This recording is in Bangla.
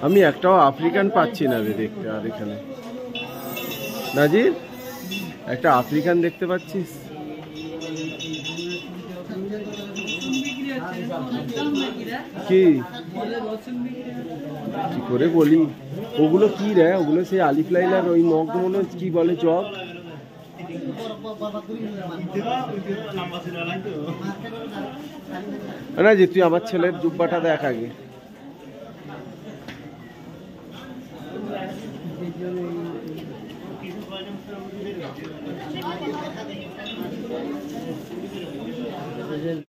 আমি একটাও আফ্রিকান পাচ্ছি না রে দেখতে। আর এখানে নাজির একটা আফ্রিকান দেখতে পাচ্ছিস? কি কি করে বলি? ওগুলো কি রে? ওগুলো সেই আলিফ লাইলার ওই মগ মনে কি বলে, চক? না যে তুই আমার ছেলের জুব্বাটা দেখ আগে।